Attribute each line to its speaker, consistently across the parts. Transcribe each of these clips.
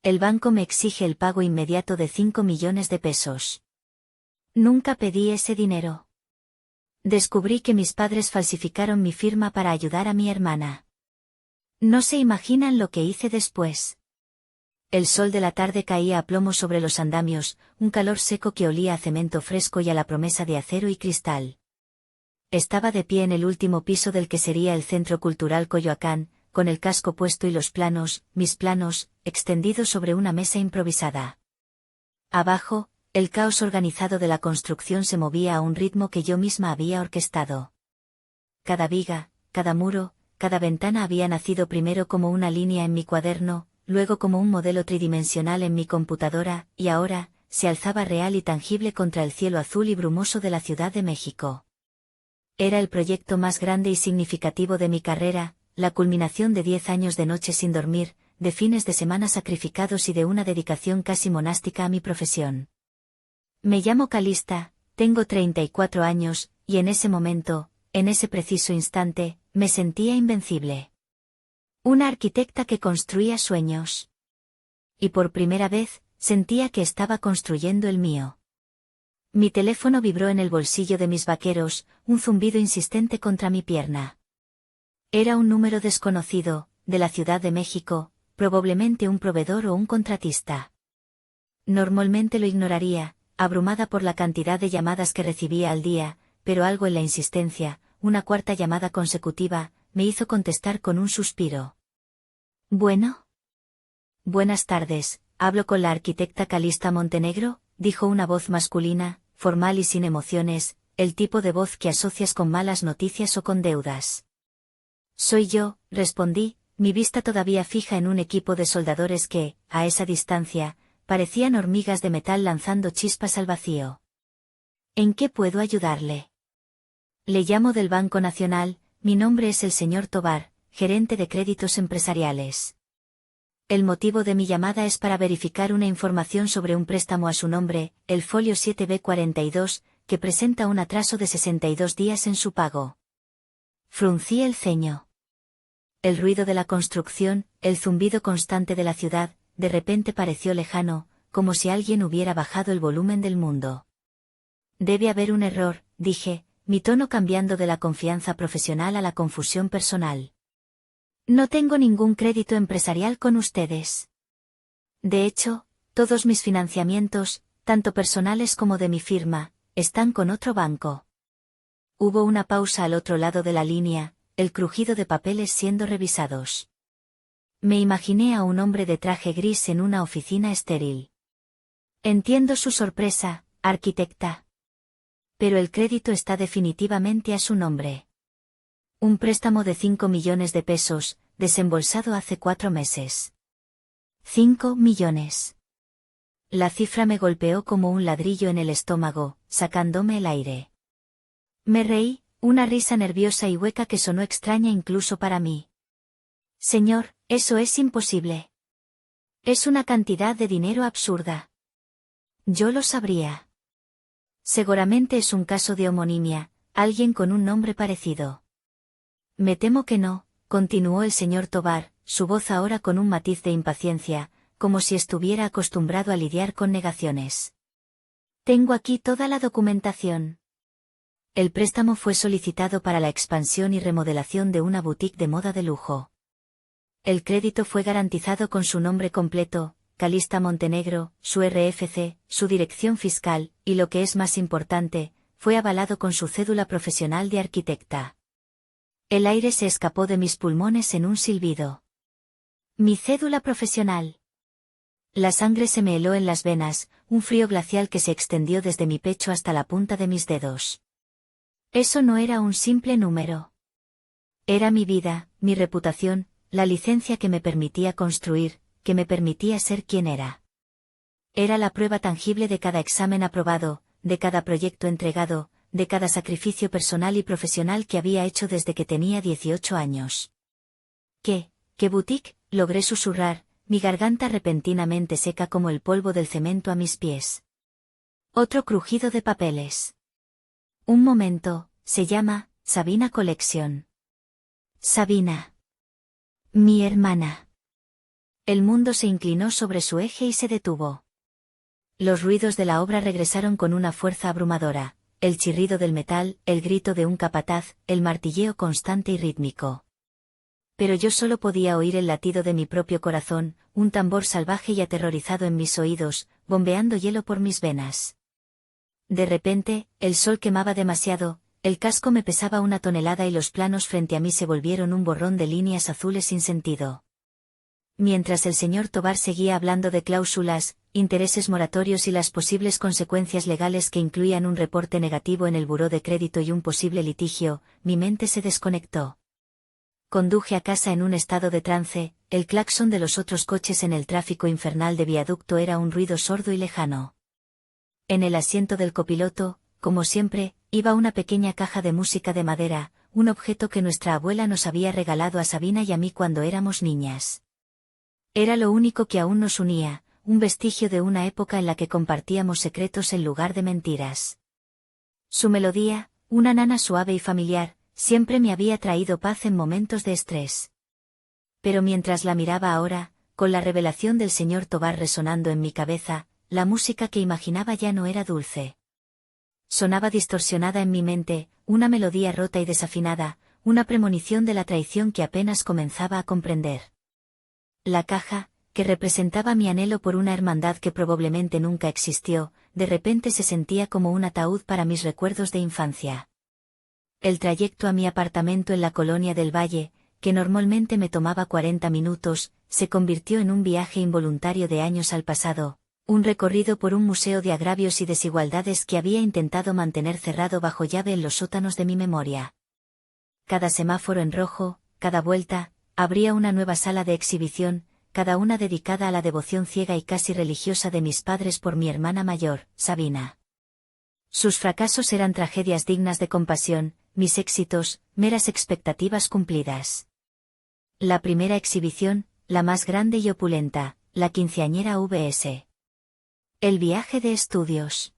Speaker 1: El banco me exige el pago inmediato de 5 millones de pesos. Nunca pedí ese dinero. Descubrí que mis padres falsificaron mi firma para ayudar a mi hermana. No se imaginan lo que hice después. El sol de la tarde caía a plomo sobre los andamios, un calor seco que olía a cemento fresco y a la promesa de acero y cristal. Estaba de pie en el último piso del que sería el Centro Cultural Coyoacán, con el casco puesto y los planos, mis planos, extendidos sobre una mesa improvisada. Abajo, el caos organizado de la construcción se movía a un ritmo que yo misma había orquestado. Cada viga, cada muro, cada ventana había nacido primero como una línea en mi cuaderno, luego como un modelo tridimensional en mi computadora, y ahora, se alzaba real y tangible contra el cielo azul y brumoso de la Ciudad de México. Era el proyecto más grande y significativo de mi carrera, la culminación de 10 años de noches sin dormir, de fines de semana sacrificados y de una dedicación casi monástica a mi profesión. Me llamo Calista, tengo 34 años, y en ese momento, en ese preciso instante, me sentía invencible. Una arquitecta que construía sueños. Y por primera vez, sentía que estaba construyendo el mío. Mi teléfono vibró en el bolsillo de mis vaqueros, un zumbido insistente contra mi pierna. Era un número desconocido, de la Ciudad de México, probablemente un proveedor o un contratista. Normalmente lo ignoraría, abrumada por la cantidad de llamadas que recibía al día, pero algo en la insistencia, una cuarta llamada consecutiva, me hizo contestar con un suspiro. ¿Bueno? Buenas tardes, ¿hablo con la arquitecta Calista Montenegro?, dijo una voz masculina, formal y sin emociones, el tipo de voz que asocias con malas noticias o con deudas. Soy yo, respondí, mi vista todavía fija en un equipo de soldadores que, a esa distancia, parecían hormigas de metal lanzando chispas al vacío. ¿En qué puedo ayudarle? Le llamo del Banco Nacional, mi nombre es el señor Tovar, gerente de créditos empresariales. El motivo de mi llamada es para verificar una información sobre un préstamo a su nombre, el folio 7B42, que presenta un atraso de 62 días en su pago. Fruncí el ceño. El ruido de la construcción, el zumbido constante de la ciudad, de repente pareció lejano, como si alguien hubiera bajado el volumen del mundo. Debe haber un error, dije, mi tono cambiando de la confianza profesional a la confusión personal. No tengo ningún crédito empresarial con ustedes. De hecho, todos mis financiamientos, tanto personales como de mi firma, están con otro banco. Hubo una pausa al otro lado de la línea, el crujido de papeles siendo revisados. Me imaginé a un hombre de traje gris en una oficina estéril. Entiendo su sorpresa, arquitecta. Pero el crédito está definitivamente a su nombre. Un préstamo de 5 millones de pesos, desembolsado hace 4 meses. 5 millones. La cifra me golpeó como un ladrillo en el estómago, sacándome el aire. Me reí, una risa nerviosa y hueca que sonó extraña incluso para mí. Señor, eso es imposible. Es una cantidad de dinero absurda. Yo lo sabría. Seguramente es un caso de homonimia, alguien con un nombre parecido. Me temo que no, continuó el señor Tovar, su voz ahora con un matiz de impaciencia, como si estuviera acostumbrado a lidiar con negaciones. Tengo aquí toda la documentación. El préstamo fue solicitado para la expansión y remodelación de una boutique de moda de lujo. El crédito fue garantizado con su nombre completo, Calista Montenegro, su RFC, su dirección fiscal, y lo que es más importante, fue avalado con su cédula profesional de arquitecta. El aire se escapó de mis pulmones en un silbido. Mi cédula profesional. La sangre se me heló en las venas, un frío glacial que se extendió desde mi pecho hasta la punta de mis dedos. Eso no era un simple número. Era mi vida, mi reputación, la licencia que me permitía construir, que me permitía ser quien era. Era la prueba tangible de cada examen aprobado, de cada proyecto entregado, de cada sacrificio personal y profesional que había hecho desde que tenía 18 años. ¿Qué boutique?, logré susurrar, mi garganta repentinamente seca como el polvo del cemento a mis pies. Otro crujido de papeles. Un momento, se llama Sabina Collection. Sabina. Mi hermana. El mundo se inclinó sobre su eje y se detuvo. Los ruidos de la obra regresaron con una fuerza abrumadora, el chirrido del metal, el grito de un capataz, el martilleo constante y rítmico. Pero yo solo podía oír el latido de mi propio corazón, un tambor salvaje y aterrorizado en mis oídos, bombeando hielo por mis venas. De repente, el sol quemaba demasiado, el casco me pesaba 1 tonelada y los planos frente a mí se volvieron un borrón de líneas azules sin sentido. Mientras el señor Tovar seguía hablando de cláusulas, intereses moratorios y las posibles consecuencias legales que incluían un reporte negativo en el buró de crédito y un posible litigio, mi mente se desconectó. Conduje a casa en un estado de trance, el claxon de los otros coches en el tráfico infernal de viaducto era un ruido sordo y lejano. En el asiento del copiloto, como siempre, iba una pequeña caja de música de madera, un objeto que nuestra abuela nos había regalado a Sabina y a mí cuando éramos niñas. Era lo único que aún nos unía, un vestigio de una época en la que compartíamos secretos en lugar de mentiras. Su melodía, una nana suave y familiar, siempre me había traído paz en momentos de estrés. Pero mientras la miraba ahora, con la revelación del señor Tovar resonando en mi cabeza, la música que imaginaba ya no era dulce. Sonaba distorsionada en mi mente, una melodía rota y desafinada, una premonición de la traición que apenas comenzaba a comprender. La caja, que representaba mi anhelo por una hermandad que probablemente nunca existió, de repente se sentía como un ataúd para mis recuerdos de infancia. El trayecto a mi apartamento en la colonia del Valle, que normalmente me tomaba 40 minutos, se convirtió en un viaje involuntario de años al pasado, un recorrido por un museo de agravios y desigualdades que había intentado mantener cerrado bajo llave en los sótanos de mi memoria. Cada semáforo en rojo, cada vuelta, abría una nueva sala de exhibición, cada una dedicada a la devoción ciega y casi religiosa de mis padres por mi hermana mayor, Sabina. Sus fracasos eran tragedias dignas de compasión, mis éxitos, meras expectativas cumplidas. La primera exhibición, la más grande y opulenta, la quinceañera VS. El viaje de estudios.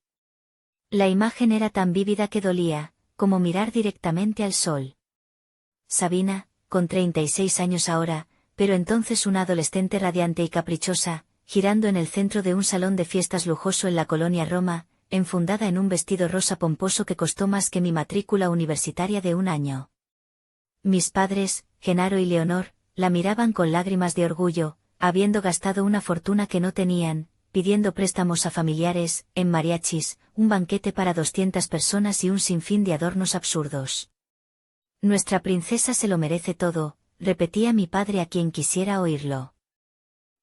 Speaker 1: La imagen era tan vívida que dolía, como mirar directamente al sol. Sabina, con 36 años ahora, pero entonces una adolescente radiante y caprichosa, girando en el centro de un salón de fiestas lujoso en la colonia Roma, enfundada en un vestido rosa pomposo que costó más que mi matrícula universitaria de un año. Mis padres, Genaro y Leonor, la miraban con lágrimas de orgullo, habiendo gastado una fortuna que no tenían, pidiendo préstamos a familiares, en mariachis, un banquete para 200 personas y un sinfín de adornos absurdos. Nuestra princesa se lo merece todo, repetía mi padre a quien quisiera oírlo.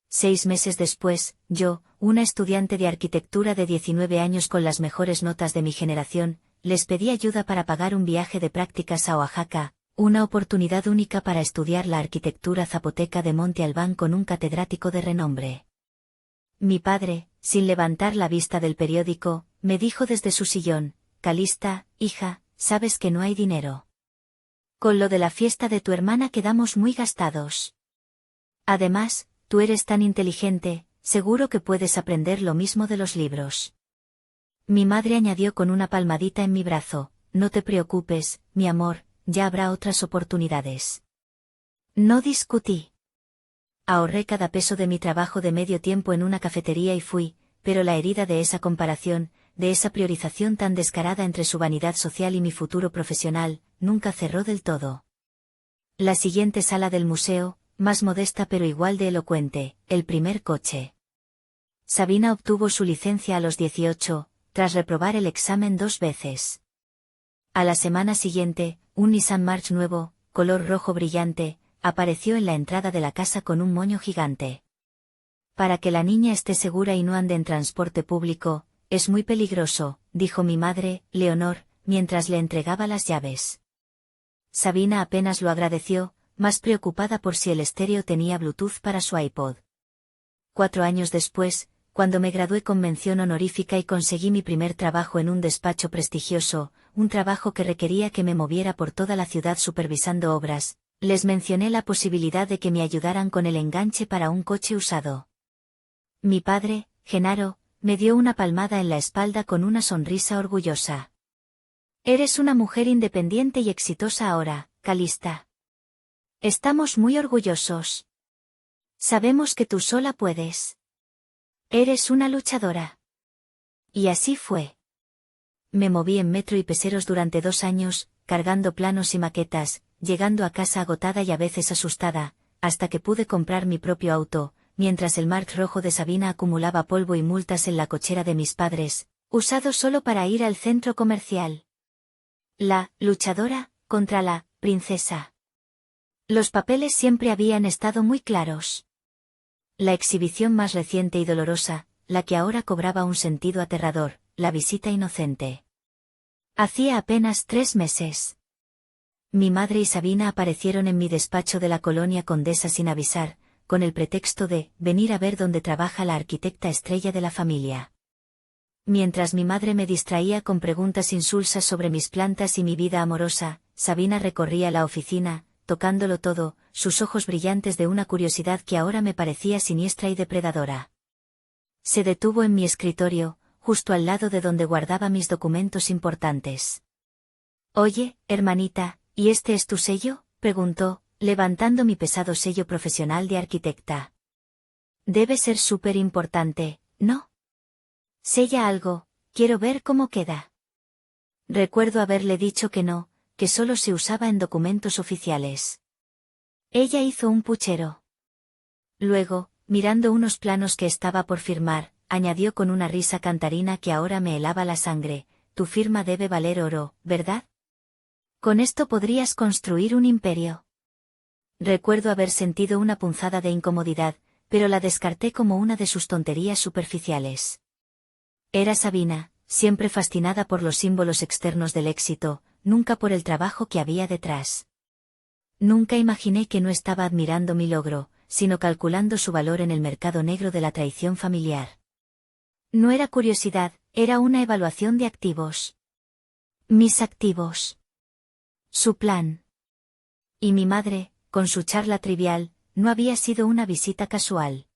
Speaker 1: 6 meses después, yo, una estudiante de arquitectura de 19 años con las mejores notas de mi generación, les pedí ayuda para pagar un viaje de prácticas a Oaxaca, una oportunidad única para estudiar la arquitectura zapoteca de Monte Albán con un catedrático de renombre. Mi padre, sin levantar la vista del periódico, me dijo desde su sillón: Calista, hija, sabes que no hay dinero. Con lo de la fiesta de tu hermana quedamos muy gastados. Además, tú eres tan inteligente, seguro que puedes aprender lo mismo de los libros. Mi madre añadió con una palmadita en mi brazo: no te preocupes, mi amor, ya habrá otras oportunidades. No discutí. Ahorré cada peso de mi trabajo de medio tiempo en una cafetería y fui, pero la herida de esa comparación, de esa priorización tan descarada entre su vanidad social y mi futuro profesional, nunca cerró del todo. La siguiente sala del museo, más modesta pero igual de elocuente, el primer coche. Sabina obtuvo su licencia a los 18, tras reprobar el examen 2 veces. A la semana siguiente, un Nissan March nuevo, color rojo brillante, apareció en la entrada de la casa con un moño gigante. Para que la niña esté segura y no ande en transporte público, es muy peligroso, dijo mi madre, Leonor, mientras le entregaba las llaves. Sabina apenas lo agradeció, más preocupada por si el estéreo tenía Bluetooth para su iPod. 4 años después, cuando me gradué con mención honorífica y conseguí mi primer trabajo en un despacho prestigioso, un trabajo que requería que me moviera por toda la ciudad supervisando obras, les mencioné la posibilidad de que me ayudaran con el enganche para un coche usado. Mi padre, Genaro, me dio una palmada en la espalda con una sonrisa orgullosa. Eres una mujer independiente y exitosa ahora, Calista. Estamos muy orgullosos. Sabemos que tú sola puedes. Eres una luchadora. Y así fue. Me moví en metro y peseros durante 2 años, cargando planos y maquetas, llegando a casa agotada y a veces asustada, hasta que pude comprar mi propio auto, mientras el Mark rojo de Sabina acumulaba polvo y multas en la cochera de mis padres, usado solo para ir al centro comercial. La luchadora contra la princesa. Los papeles siempre habían estado muy claros. La exhibición más reciente y dolorosa, la que ahora cobraba un sentido aterrador, la visita inocente. Hacía apenas 3 meses. Mi madre y Sabina aparecieron en mi despacho de la colonia Condesa sin avisar, con el pretexto de venir a ver dónde trabaja la arquitecta estrella de la familia. Mientras mi madre me distraía con preguntas insulsas sobre mis plantas y mi vida amorosa, Sabina recorría la oficina, tocándolo todo, sus ojos brillantes de una curiosidad que ahora me parecía siniestra y depredadora. Se detuvo en mi escritorio, justo al lado de donde guardaba mis documentos importantes. «Oye, hermanita, ¿y este es tu sello?», preguntó, levantando mi pesado sello profesional de arquitecta. «Debe ser súper importante, ¿no? Sella algo, quiero ver cómo queda». Recuerdo haberle dicho que no, que solo se usaba en documentos oficiales. Ella hizo un puchero. Luego, mirando unos planos que estaba por firmar, añadió con una risa cantarina que ahora me helaba la sangre: «Tu firma debe valer oro, ¿verdad? Con esto podrías construir un imperio». Recuerdo haber sentido una punzada de incomodidad, pero la descarté como una de sus tonterías superficiales. Era Sabina, siempre fascinada por los símbolos externos del éxito, nunca por el trabajo que había detrás. Nunca imaginé que no estaba admirando mi logro, sino calculando su valor en el mercado negro de la traición familiar. No era curiosidad, era una evaluación de activos. Mis activos. Su plan. Y mi madre, con su charla trivial, no había sido una visita casual.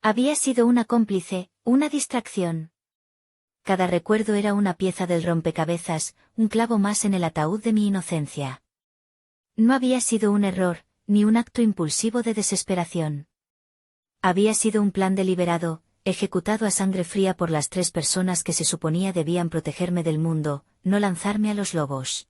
Speaker 1: Había sido una cómplice, una distracción. Cada recuerdo era una pieza del rompecabezas, un clavo más en el ataúd de mi inocencia. No había sido un error, ni un acto impulsivo de desesperación. Había sido un plan deliberado, ejecutado a sangre fría por las 3 personas que se suponía debían protegerme del mundo, no lanzarme a los lobos.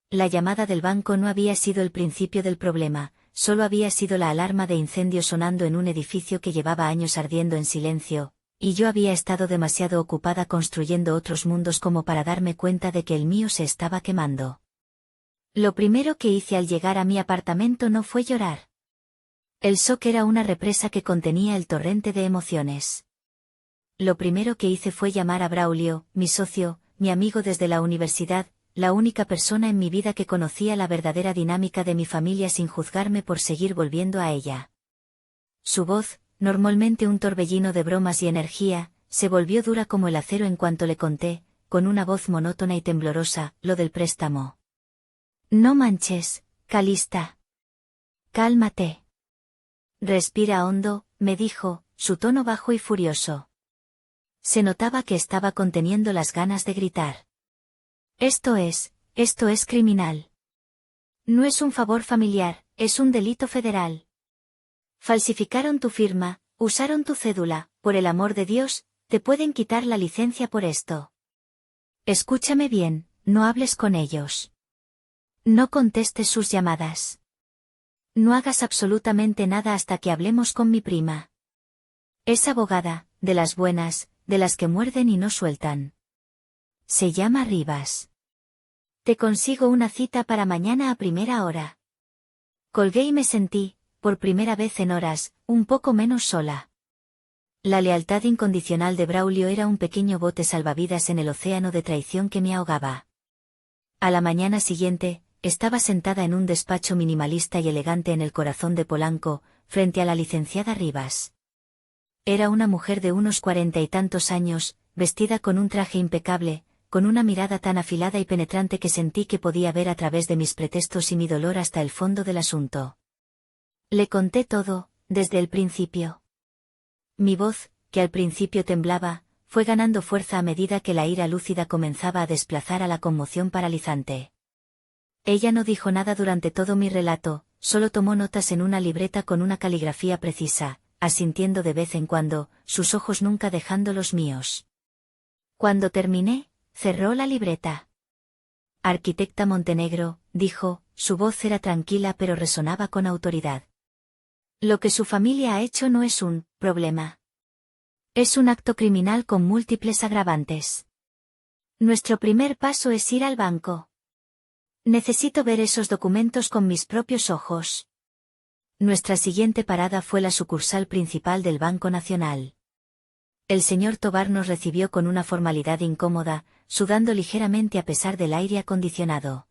Speaker 1: La llamada del banco no había sido el principio del problema, solo había sido la alarma de incendio sonando en un edificio que llevaba años ardiendo en silencio, y yo había estado demasiado ocupada construyendo otros mundos como para darme cuenta de que el mío se estaba quemando. Lo primero que hice al llegar a mi apartamento no fue llorar. El shock era una represa que contenía el torrente de emociones. Lo primero que hice fue llamar a Braulio, mi socio, mi amigo desde la universidad, la única persona en mi vida que conocía la verdadera dinámica de mi familia sin juzgarme por seguir volviendo a ella. Su voz, normalmente un torbellino de bromas y energía, se volvió dura como el acero en cuanto le conté, con una voz monótona y temblorosa, lo del préstamo. «No manches, Calista. Cálmate. Respira hondo», me dijo, su tono bajo y furioso. Se notaba que estaba conteniendo las ganas de gritar. Esto es criminal. No es un favor familiar, es un delito federal. Falsificaron tu firma, usaron tu cédula, por el amor de Dios, te pueden quitar la licencia por esto. Escúchame bien, no hables con ellos. No contestes sus llamadas. No hagas absolutamente nada hasta que hablemos con mi prima. Es abogada, de las buenas, de las que muerden y no sueltan. Se llama Rivas. Te consigo una cita para mañana a primera hora. Colgué y me sentí, por primera vez en horas, un poco menos sola. La lealtad incondicional de Braulio era un pequeño bote salvavidas en el océano de traición que me ahogaba. A la mañana siguiente, estaba sentada en un despacho minimalista y elegante en el corazón de Polanco, frente a la licenciada Rivas. Era una mujer de unos 40 y tantos años, vestida con un traje impecable, con una mirada tan afilada y penetrante que sentí que podía ver a través de mis pretextos y mi dolor hasta el fondo del asunto. Le conté todo, desde el principio. Mi voz, que al principio temblaba, fue ganando fuerza a medida que la ira lúcida comenzaba a desplazar a la conmoción paralizante. Ella no dijo nada durante todo mi relato, solo tomó notas en una libreta con una caligrafía precisa, asintiendo de vez en cuando, sus ojos nunca dejando los míos. Cuando terminé, cerró la libreta. Arquitecta Montenegro, dijo, su voz era tranquila pero resonaba con autoridad. Lo que su familia ha hecho no es un problema. Es un acto criminal con múltiples agravantes. Nuestro primer paso es ir al banco. Necesito ver esos documentos con mis propios ojos. Nuestra siguiente parada fue la sucursal principal del Banco Nacional. El señor Tovar nos recibió con una formalidad incómoda, sudando ligeramente a pesar del aire acondicionado.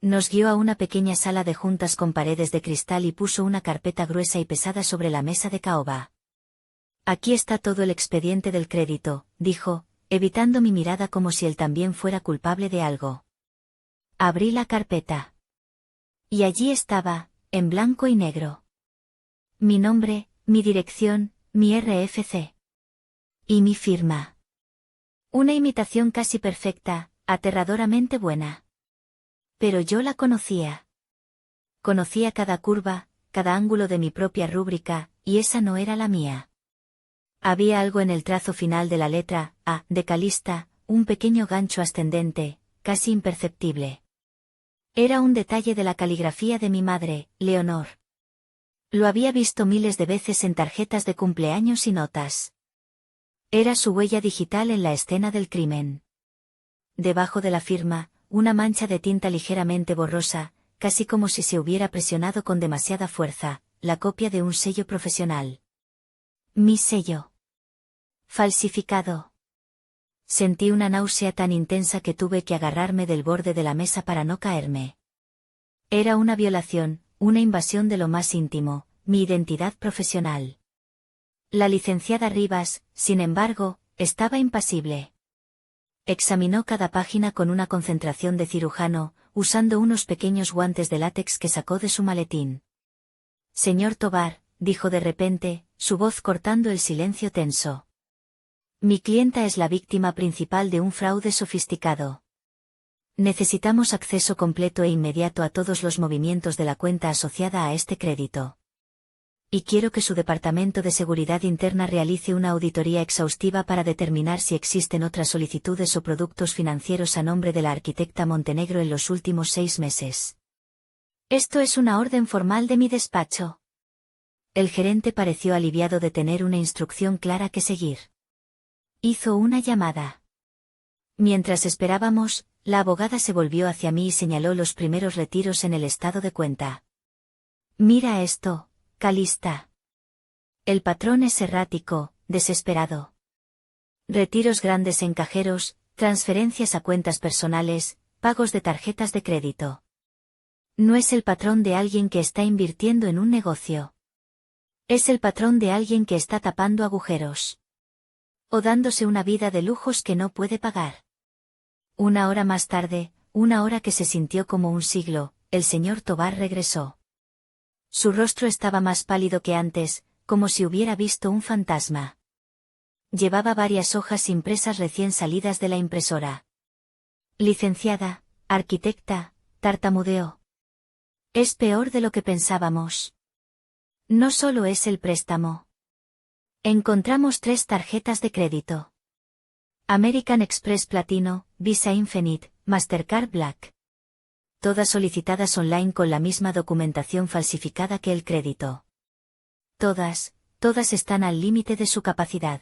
Speaker 1: Nos guió a una pequeña sala de juntas con paredes de cristal y puso una carpeta gruesa y pesada sobre la mesa de caoba. Aquí está todo el expediente del crédito, dijo, evitando mi mirada como si él también fuera culpable de algo. Abrí la carpeta. Y allí estaba, en blanco y negro. Mi nombre, mi dirección, mi RFC. Y mi firma. Una imitación casi perfecta, aterradoramente buena. Pero yo la conocía. Conocía cada curva, cada ángulo de mi propia rúbrica, y esa no era la mía. Había algo en el trazo final de la letra A de Calista, un pequeño gancho ascendente, casi imperceptible. Era un detalle de la caligrafía de mi madre, Leonor. Lo había visto miles de veces en tarjetas de cumpleaños y notas. Era su huella digital en la escena del crimen. Debajo de la firma, una mancha de tinta ligeramente borrosa, casi como si se hubiera presionado con demasiada fuerza, la copia de un sello profesional. Mi sello. Falsificado. Sentí una náusea tan intensa que tuve que agarrarme del borde de la mesa para no caerme. Era una violación, una invasión de lo más íntimo, mi identidad profesional. La licenciada Rivas, sin embargo, estaba impasible. Examinó cada página con una concentración de cirujano, usando unos pequeños guantes de látex que sacó de su maletín. Señor Tovar, dijo de repente, su voz cortando el silencio tenso. Mi clienta es la víctima principal de un fraude sofisticado. Necesitamos acceso completo e inmediato a todos los movimientos de la cuenta asociada a este crédito. Y quiero que su Departamento de Seguridad Interna realice una auditoría exhaustiva para determinar si existen otras solicitudes o productos financieros a nombre de la arquitecta Montenegro en los últimos 6 meses. Esto es una orden formal de mi despacho. El gerente pareció aliviado de tener una instrucción clara que seguir. Hizo una llamada. Mientras esperábamos, la abogada se volvió hacia mí y señaló los primeros retiros en el estado de cuenta. Mira esto, Calista. El patrón es errático, desesperado. Retiros grandes en cajeros, transferencias a cuentas personales, pagos de tarjetas de crédito. No es el patrón de alguien que está invirtiendo en un negocio. Es el patrón de alguien que está tapando agujeros. O dándose una vida de lujos que no puede pagar. Una hora más tarde, una hora que se sintió como un siglo, el señor Tovar regresó. Su rostro estaba más pálido que antes, como si hubiera visto un fantasma. Llevaba varias hojas impresas recién salidas de la impresora. Licenciada, arquitecta, tartamudeó. Es peor de lo que pensábamos. No solo es el préstamo. Encontramos 3 tarjetas de crédito. American Express Platino, Visa Infinite, Mastercard Black. Todas solicitadas online con la misma documentación falsificada que el crédito. Todas están al límite de su capacidad.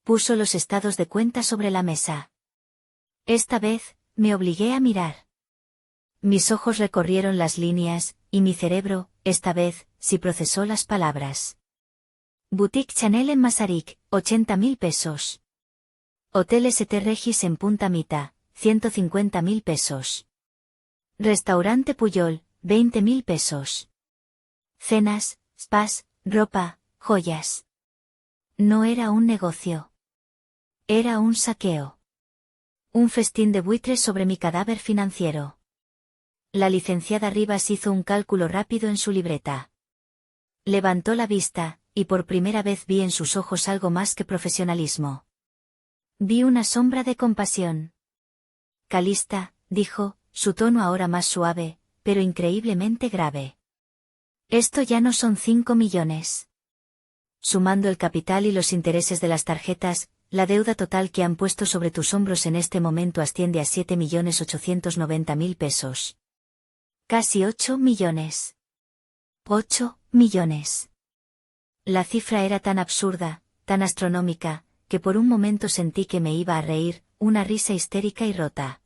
Speaker 1: Puso los estados de cuenta sobre la mesa. Esta vez, me obligué a mirar. Mis ojos recorrieron las líneas, y mi cerebro, esta vez, sí procesó las palabras. Boutique Chanel en Masaryk, 80.000 pesos. Hotel St. Regis en Punta Mita, 150.000 pesos. Restaurante Puyol, 20.000 pesos. Cenas, spas, ropa, joyas. No era un negocio. Era un saqueo. Un festín de buitres sobre mi cadáver financiero. La licenciada Rivas hizo un cálculo rápido en su libreta. Levantó la vista, y por primera vez vi en sus ojos algo más que profesionalismo. Vi una sombra de compasión. Calista, dijo, su tono ahora más suave, pero increíblemente grave. Esto ya no son 5 millones. Sumando el capital y los intereses de las tarjetas, la deuda total que han puesto sobre tus hombros en este momento asciende a 7.890.000 pesos. Casi 8 millones. 8 millones. La cifra era tan absurda, tan astronómica, que por un momento sentí que me iba a reír, una risa histérica y rota.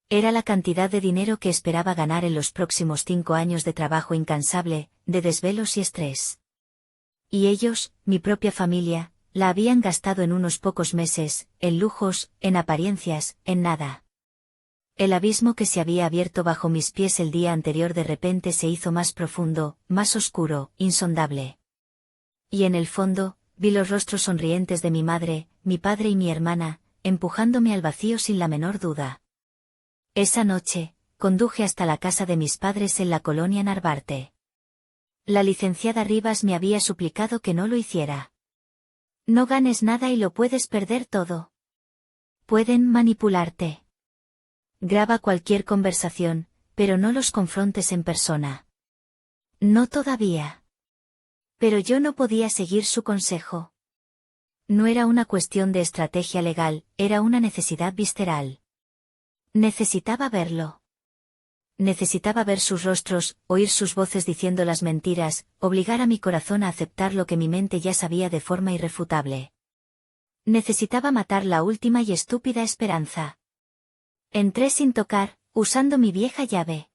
Speaker 1: Era la cantidad de dinero que esperaba ganar en los próximos 5 años de trabajo incansable, de desvelos y estrés. Y ellos, mi propia familia, la habían gastado en unos pocos meses, en lujos, en apariencias, en nada. El abismo que se había abierto bajo mis pies el día anterior de repente se hizo más profundo, más oscuro, insondable. Y en el fondo, vi los rostros sonrientes de mi madre, mi padre y mi hermana, empujándome al vacío sin la menor duda. Esa noche, conduje hasta la casa de mis padres en la colonia Narvarte. La licenciada Rivas me había suplicado que no lo hiciera. No ganes nada y lo puedes perder todo. Pueden manipularte. Graba cualquier conversación, pero no los confrontes en persona. No todavía. Pero yo no podía seguir su consejo. No era una cuestión de estrategia legal, era una necesidad visceral. Necesitaba verlo. Necesitaba ver sus rostros, oír sus voces diciendo las mentiras, obligar a mi corazón a aceptar lo que mi mente ya sabía de forma irrefutable. Necesitaba matar la última y estúpida esperanza. Entré sin tocar, usando mi vieja llave.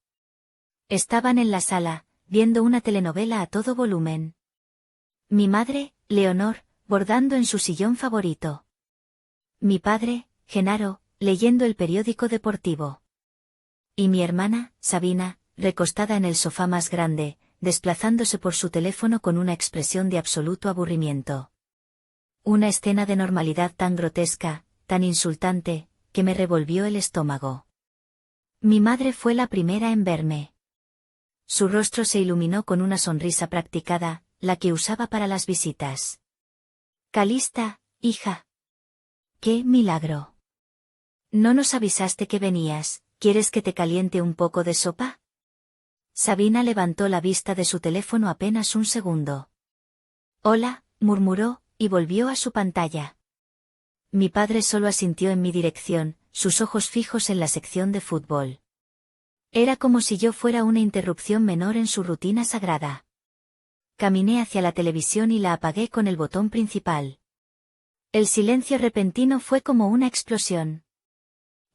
Speaker 1: Estaban en la sala, viendo una telenovela a todo volumen. Mi madre, Leonor, bordando en su sillón favorito. Mi padre, Genaro, leyendo el periódico deportivo. Y mi hermana, Sabina, recostada en el sofá más grande, desplazándose por su teléfono con una expresión de absoluto aburrimiento. Una escena de normalidad tan grotesca, tan insultante, que me revolvió el estómago. Mi madre fue la primera en verme. Su rostro se iluminó con una sonrisa practicada, la que usaba para las visitas. Calista, hija. ¡Qué milagro! ¿No nos avisaste que venías? ¿Quieres que te caliente un poco de sopa? Sabina levantó la vista de su teléfono apenas un segundo. Hola, murmuró, y volvió a su pantalla. Mi padre solo asintió en mi dirección, sus ojos fijos en la sección de fútbol. Era como si yo fuera una interrupción menor en su rutina sagrada. Caminé hacia la televisión y la apagué con el botón principal. El silencio repentino fue como una explosión.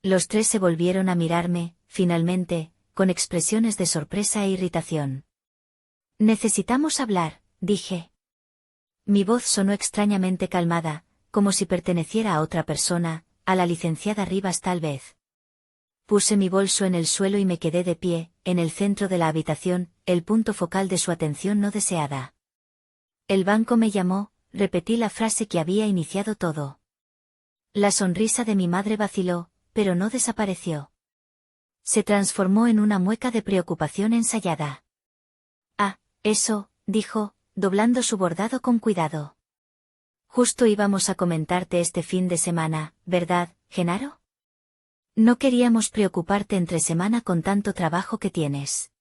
Speaker 1: Los tres se volvieron a mirarme, finalmente, con expresiones de sorpresa e irritación. Necesitamos hablar, dije. Mi voz sonó extrañamente calmada, como si perteneciera a otra persona, a la licenciada Rivas tal vez. Puse mi bolso en el suelo y me quedé de pie, en el centro de la habitación, el punto focal de su atención no deseada. El banco me llamó, repetí la frase que había iniciado todo. La sonrisa de mi madre vaciló, pero no desapareció. Se transformó en una mueca de preocupación ensayada. Ah, eso, dijo, doblando su bordado con cuidado. Justo íbamos a comentarte este fin de semana, ¿verdad, Genaro? No queríamos preocuparte entre semana con tanto trabajo que tienes.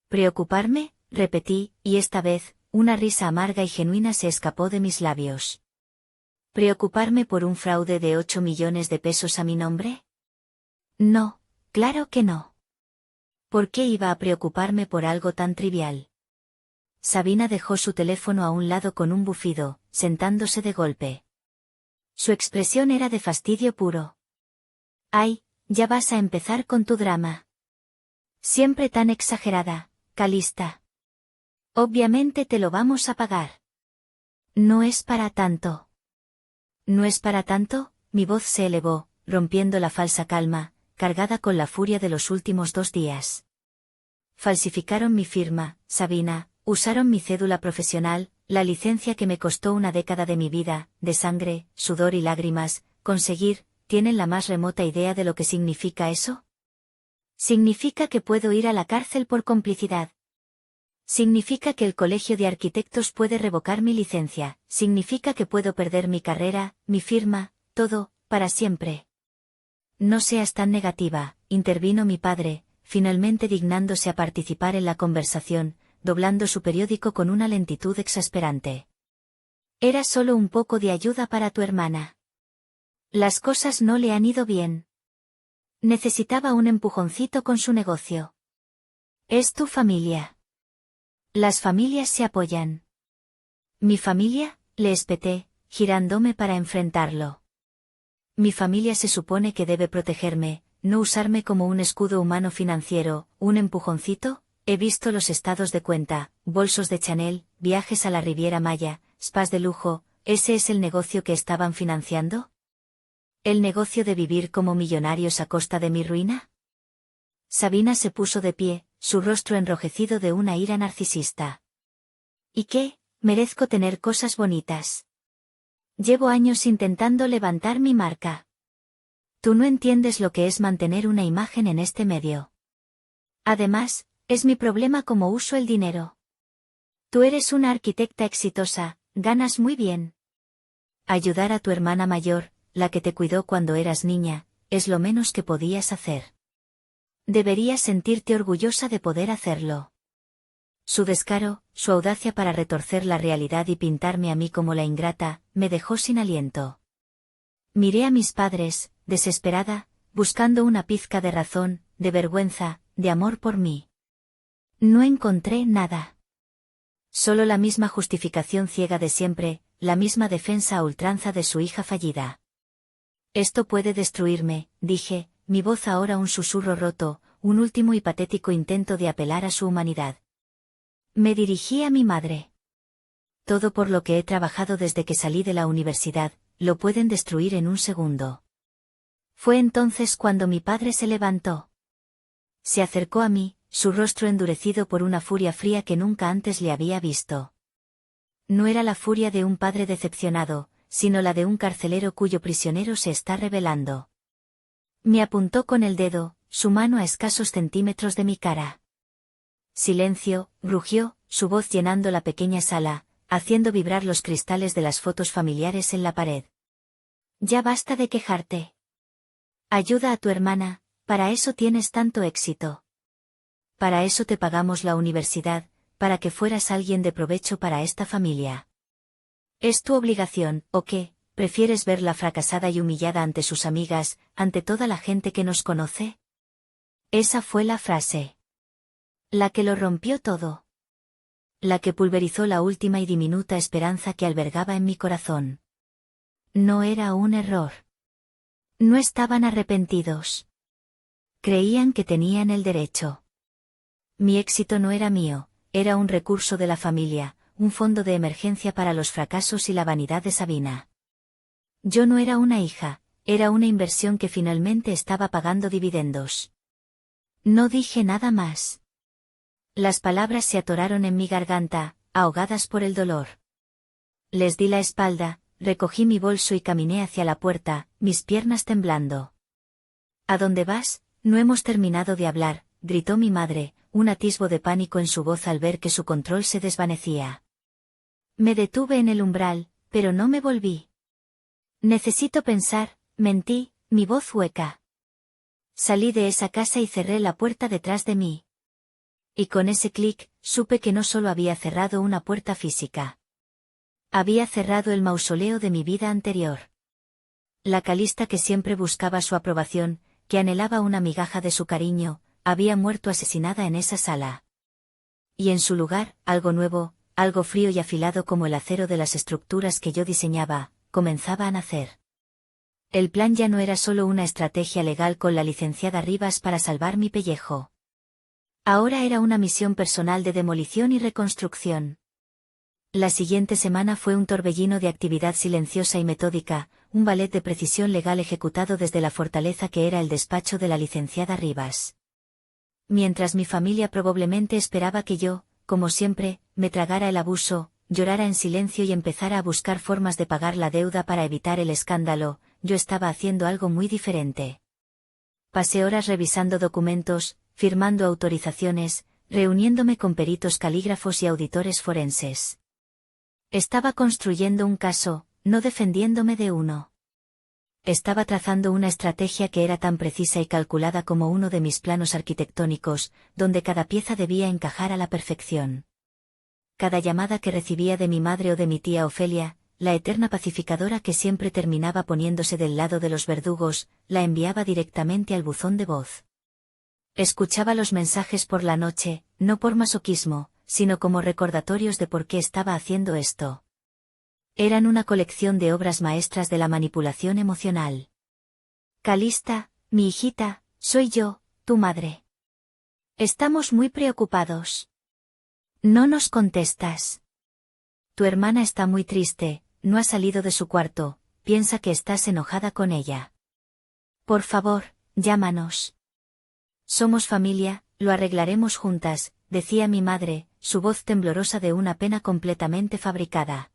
Speaker 1: ¿Preocuparme? Repetí, y esta vez, una risa amarga y genuina se escapó de mis labios. ¿Preocuparme por un fraude de 8 millones de pesos a mi nombre? No, claro que no. ¿Por qué iba a preocuparme por algo tan trivial? Sabina dejó su teléfono a un lado con un bufido, sentándose de golpe. Su expresión era de fastidio puro. Ay, ya vas a empezar con tu drama. Siempre tan exagerada, Calista. Obviamente te lo vamos a pagar. No es para tanto. ¿No es para tanto? Mi voz se elevó, rompiendo la falsa calma, cargada con la furia de los últimos 2 días. Falsificaron mi firma, Sabina, usaron mi cédula profesional, la licencia que me costó una década de mi vida, de sangre, sudor y lágrimas, conseguir. ¿Tienen la más remota idea de lo que significa eso? Significa que puedo ir a la cárcel por complicidad. Significa que el Colegio de Arquitectos puede revocar mi licencia, significa que puedo perder mi carrera, mi firma, todo, para siempre. No seas tan negativa, intervino mi padre, finalmente dignándose a participar en la conversación, doblando su periódico con una lentitud exasperante. Era solo un poco de ayuda para tu hermana. Las cosas no le han ido bien. Necesitaba un empujoncito con su negocio. Es tu familia. Las familias se apoyan. ¿Mi familia?, le espeté, girándome para enfrentarlo. Mi familia se supone que debe protegerme, no usarme como un escudo humano financiero. ¿Un empujoncito? He visto los estados de cuenta, bolsos de Chanel, viajes a la Riviera Maya, spas de lujo. ¿Ese es el negocio que estaban financiando? ¿El negocio de vivir como millonarios a costa de mi ruina? Sabina se puso de pie, su rostro enrojecido de una ira narcisista. ¿Y qué? Merezco tener cosas bonitas. Llevo años intentando levantar mi marca. Tú no entiendes lo que es mantener una imagen en este medio. Además, es mi problema cómo uso el dinero. Tú eres una arquitecta exitosa, ganas muy bien. Ayudar a tu hermana mayor, la que te cuidó cuando eras niña, es lo menos que podías hacer. Deberías sentirte orgullosa de poder hacerlo. Su descaro, su audacia para retorcer la realidad y pintarme a mí como la ingrata, me dejó sin aliento. Miré a mis padres, desesperada, buscando una pizca de razón, de vergüenza, de amor por mí. No encontré nada. Solo la misma justificación ciega de siempre, la misma defensa a ultranza de su hija fallida. Esto puede destruirme, dije, mi voz ahora un susurro roto, un último y patético intento de apelar a su humanidad. Me dirigí a mi madre. Todo por lo que he trabajado desde que salí de la universidad, lo pueden destruir en un segundo. Fue entonces cuando mi padre se levantó. Se acercó a mí, su rostro endurecido por una furia fría que nunca antes le había visto. No era la furia de un padre decepcionado, sino la de un carcelero cuyo prisionero se está rebelando. Me apuntó con el dedo, su mano a escasos centímetros de mi cara. Silencio, rugió, su voz llenando la pequeña sala, haciendo vibrar los cristales de las fotos familiares en la pared. Ya basta de quejarte. Ayuda a tu hermana, para eso tienes tanto éxito. Para eso te pagamos la universidad, para que fueras alguien de provecho para esta familia. ¿Es tu obligación, o qué? ¿Prefieres verla fracasada y humillada ante sus amigas, ante toda la gente que nos conoce? Esa fue la frase. La que lo rompió todo. La que pulverizó la última y diminuta esperanza que albergaba en mi corazón. No era un error. No estaban arrepentidos. Creían que tenían el derecho. Mi éxito no era mío, era un recurso de la familia, un fondo de emergencia para los fracasos y la vanidad de Sabina. Yo no era una hija, era una inversión que finalmente estaba pagando dividendos. No dije nada más. Las palabras se atoraron en mi garganta, ahogadas por el dolor. Les di la espalda, recogí mi bolso y caminé hacia la puerta, mis piernas temblando. ¿A dónde vas? No hemos terminado de hablar, gritó mi madre, un atisbo de pánico en su voz al ver que su control se desvanecía. Me detuve en el umbral, pero no me volví. Necesito pensar, mentí, mi voz hueca. Salí de esa casa y cerré la puerta detrás de mí. Y con ese clic, supe que no solo había cerrado una puerta física. Había cerrado el mausoleo de mi vida anterior. La Calista que siempre buscaba su aprobación, que anhelaba una migaja de su cariño, había muerto asesinada en esa sala. Y en su lugar, algo nuevo, algo frío y afilado como el acero de las estructuras que yo diseñaba, comenzaba a nacer. El plan ya no era solo una estrategia legal con la licenciada Rivas para salvar mi pellejo. Ahora era una misión personal de demolición y reconstrucción. La siguiente semana fue un torbellino de actividad silenciosa y metódica, un ballet de precisión legal ejecutado desde la fortaleza que era el despacho de la licenciada Rivas. Mientras mi familia probablemente esperaba que yo, como siempre, me tragara el abuso, llorara en silencio y empezara a buscar formas de pagar la deuda para evitar el escándalo, yo estaba haciendo algo muy diferente. Pasé horas revisando documentos, firmando autorizaciones, reuniéndome con peritos calígrafos y auditores forenses. Estaba construyendo un caso, no defendiéndome de uno. Estaba trazando una estrategia que era tan precisa y calculada como uno de mis planos arquitectónicos, donde cada pieza debía encajar a la perfección. cada llamada que recibía de mi madre o de mi tía Ofelia, la eterna pacificadora que siempre terminaba poniéndose del lado de los verdugos, la enviaba directamente al buzón de voz. Escuchaba los mensajes por la noche, no por masoquismo, sino como recordatorios de por qué estaba haciendo esto. Eran una colección de obras maestras de la manipulación emocional. Calista, mi hijita, soy yo, tu madre. Estamos muy preocupados. No nos contestas. Tu hermana está muy triste, no ha salido de su cuarto, piensa que estás enojada con ella. Por favor, llámanos. Somos familia, lo arreglaremos juntas, decía mi madre, su voz temblorosa de una pena completamente fabricada.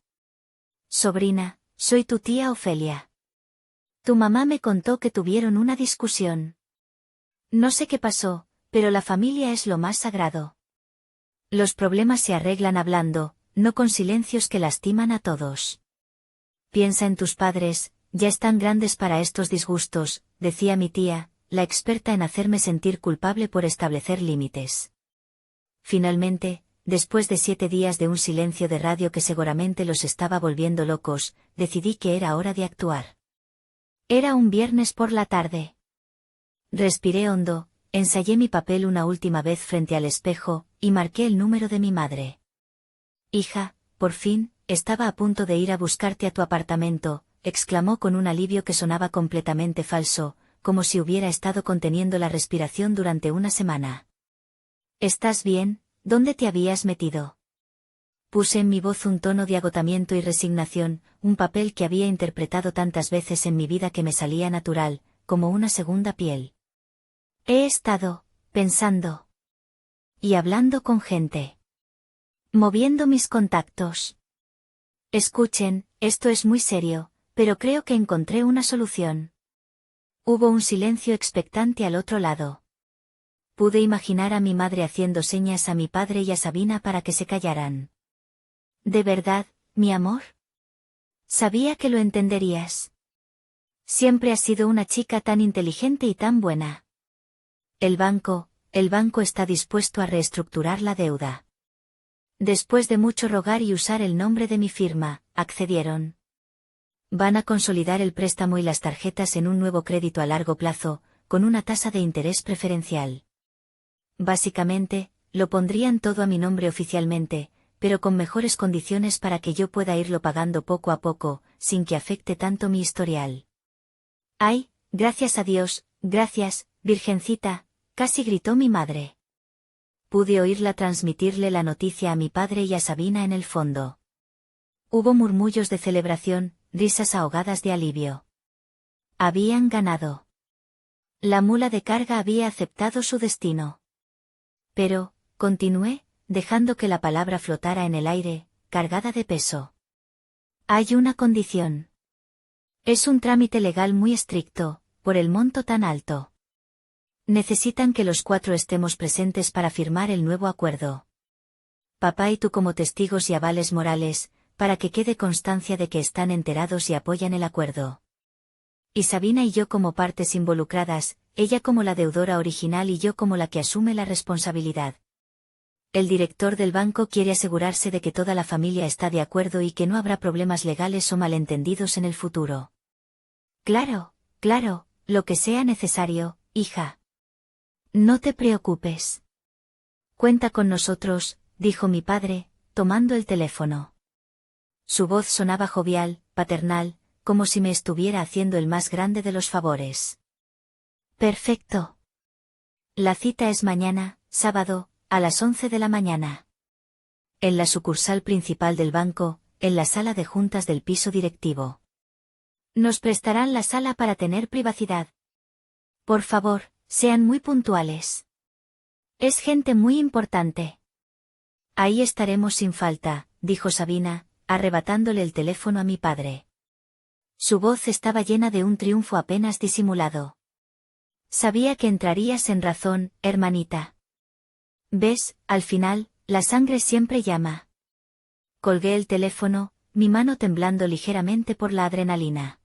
Speaker 1: Sobrina, soy tu tía Ofelia. Tu mamá me contó que tuvieron una discusión. No sé qué pasó, pero la familia es lo más sagrado. Los problemas se arreglan hablando, no con silencios que lastiman a todos. Piensa en tus padres, ya están grandes para estos disgustos, decía mi tía, la experta en hacerme sentir culpable por establecer límites. Finalmente, después de 7 días de un silencio de radio que seguramente los estaba volviendo locos, decidí que era hora de actuar. Era un viernes por la tarde. Respiré hondo, ensayé mi papel una última vez frente al espejo, y marqué el número de mi madre. Hija, por fin, estaba a punto de ir a buscarte a tu apartamento, exclamó con un alivio que sonaba completamente falso, como si hubiera estado conteniendo la respiración durante una semana. ¿Estás bien? ¿Dónde te habías metido? Puse en mi voz un tono de agotamiento y resignación, un papel que había interpretado tantas veces en mi vida que me salía natural, como una segunda piel. He estado, pensando. Y hablando con gente. Moviendo mis contactos. Escuchen, esto es muy serio, pero creo que encontré una solución. Hubo un silencio expectante al otro lado. Pude imaginar a mi madre haciendo señas a mi padre y a Sabina para que se callaran. ¿De verdad, mi amor? Sabía que lo entenderías. Siempre has sido una chica tan inteligente y tan buena. El banco está dispuesto a reestructurar la deuda. Después de mucho rogar y usar el nombre de mi firma, accedieron. Van a consolidar el préstamo y las tarjetas en un nuevo crédito a largo plazo, con una tasa de interés preferencial. Básicamente, lo pondrían todo a mi nombre oficialmente, pero con mejores condiciones para que yo pueda irlo pagando poco a poco, sin que afecte tanto mi historial. ¡Ay, gracias a Dios, gracias, Virgencita!, casi gritó mi madre. Pude oírla transmitirle la noticia a mi padre y a Sabina en el fondo. Hubo murmullos de celebración, risas ahogadas de alivio. Habían ganado. La mula de carga había aceptado su destino. Pero, continué, dejando que la palabra flotara en el aire, cargada de peso. Hay una condición. Es un trámite legal muy estricto, por el monto tan alto. Necesitan que los 4 estemos presentes para firmar el nuevo acuerdo. Papá y tú como testigos y avales morales, para que quede constancia de que están enterados y apoyan el acuerdo. Y Sabina y yo como partes involucradas, ella como la deudora original y yo como la que asume la responsabilidad. El director del banco quiere asegurarse de que toda la familia está de acuerdo y que no habrá problemas legales o malentendidos en el futuro. Claro, claro, lo que sea necesario, hija. No te preocupes. Cuenta con nosotros, dijo mi padre, tomando el teléfono. Su voz sonaba jovial, paternal, como si me estuviera haciendo el más grande de los favores. Perfecto. La cita es mañana, sábado, a las 11 de la mañana. En la sucursal principal del banco, en la sala de juntas del piso directivo. Nos prestarán la sala para tener privacidad. Por favor, sean muy puntuales. Es gente muy importante. Ahí estaremos sin falta, dijo Sabina, arrebatándole el teléfono a mi padre. Su voz estaba llena de un triunfo apenas disimulado. Sabía que entrarías en razón, hermanita. ¿Ves? Al final, la sangre siempre llama. Colgué el teléfono, mi mano temblando ligeramente por la adrenalina.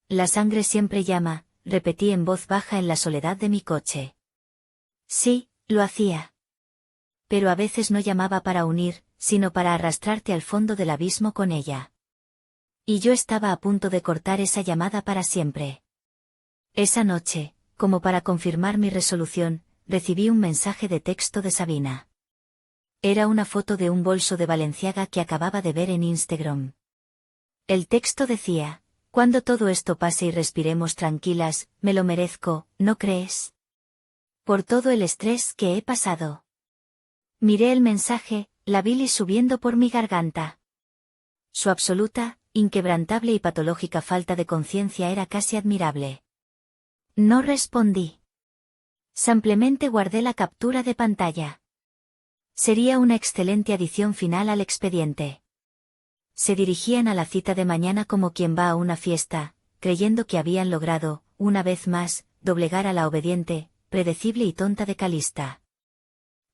Speaker 1: La sangre siempre llama, repetí en voz baja en la soledad de mi coche. Sí, lo hacía. Pero a veces no llamaba para unir, sino para arrastrarte al fondo del abismo con ella. Y yo estaba a punto de cortar esa llamada para siempre. Esa noche, como para confirmar mi resolución, recibí un mensaje de texto de Sabina. Era una foto de un bolso de Balenciaga que acababa de ver en Instagram. El texto decía: cuando todo esto pase y respiremos tranquilas, me lo merezco, ¿no crees? Por todo el estrés que he pasado. Miré el mensaje, la bilis subiendo por mi garganta. Su absoluta, inquebrantable y patológica falta de conciencia era casi admirable. No respondí. Simplemente guardé la captura de pantalla. Sería una excelente adición final al expediente. Se dirigían a la cita de mañana como quien va a una fiesta, creyendo que habían logrado, una vez más, doblegar a la obediente, predecible y tonta de Calista.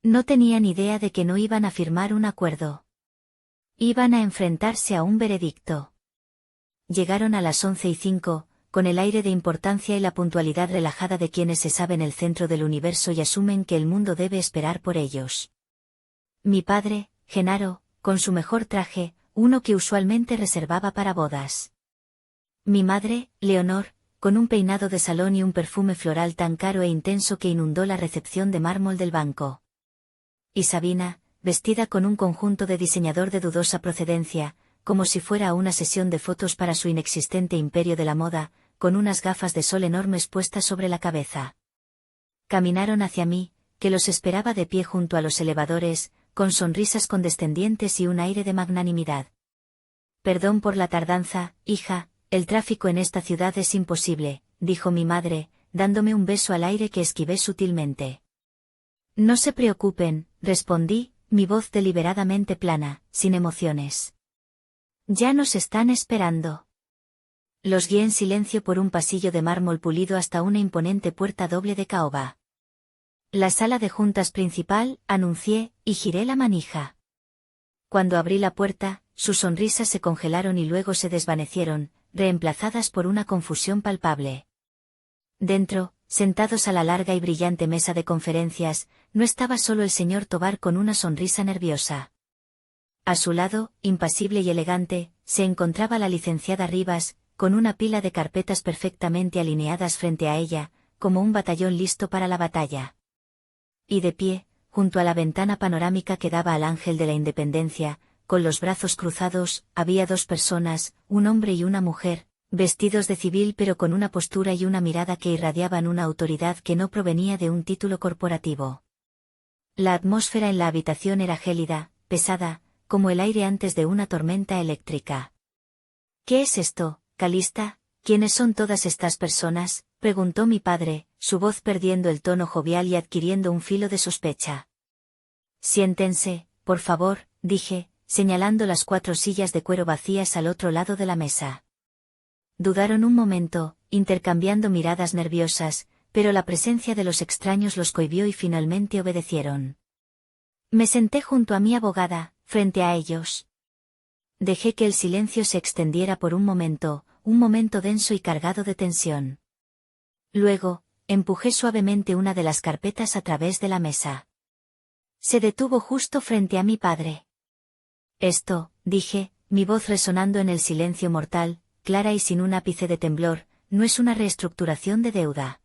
Speaker 1: No tenían idea de que no iban a firmar un acuerdo. Iban a enfrentarse a un veredicto. Llegaron a las 11:05, con el aire de importancia y la puntualidad relajada de quienes se saben el centro del universo y asumen que el mundo debe esperar por ellos. Mi padre, Genaro, con su mejor traje, uno que usualmente reservaba para bodas. Mi madre, Leonor, con un peinado de salón y un perfume floral tan caro e intenso que inundó la recepción de mármol del banco. Y Sabina, vestida con un conjunto de diseñador de dudosa procedencia, como si fuera a una sesión de fotos para su inexistente imperio de la moda, con unas gafas de sol enormes puestas sobre la cabeza. Caminaron hacia mí, que los esperaba de pie junto a los elevadores, con sonrisas condescendientes y un aire de magnanimidad. Perdón por la tardanza, hija, el tráfico en esta ciudad es imposible, dijo mi madre, dándome un beso al aire que esquivé sutilmente. No se preocupen, respondí, mi voz deliberadamente plana, sin emociones. Ya nos están esperando. Los guié en silencio por un pasillo de mármol pulido hasta una imponente puerta doble de caoba. La sala de juntas principal, anuncié, y giré la manija. Cuando abrí la puerta, sus sonrisas se congelaron y luego se desvanecieron, reemplazadas por una confusión palpable. Dentro, sentados a la larga y brillante mesa de conferencias, no estaba solo el señor Tovar con una sonrisa nerviosa. A su lado, impasible y elegante, se encontraba la licenciada Rivas, con una pila de carpetas perfectamente alineadas frente a ella, como un batallón listo para la batalla. Y de pie, junto a la ventana panorámica que daba al Ángel de la Independencia, con los brazos cruzados, había dos personas, un hombre y una mujer, vestidos de civil pero con una postura y una mirada que irradiaban una autoridad que no provenía de un título corporativo. La atmósfera en la habitación era gélida, pesada, como el aire antes de una tormenta eléctrica. ¿Qué es esto, Calista? ¿Quiénes son todas estas personas?, preguntó mi padre, su voz perdiendo el tono jovial y adquiriendo un filo de sospecha. Siéntense, por favor, dije, señalando las 4 sillas de cuero vacías al otro lado de la mesa. Dudaron un momento, intercambiando miradas nerviosas, pero la presencia de los extraños los cohibió y finalmente obedecieron. Me senté junto a mi abogada, frente a ellos. Dejé que el silencio se extendiera por un momento denso y cargado de tensión. Luego, empujé suavemente una de las carpetas a través de la mesa. Se detuvo justo frente a mi padre. Esto, dije, mi voz resonando en el silencio mortal, clara y sin un ápice de temblor, no es una reestructuración de deuda.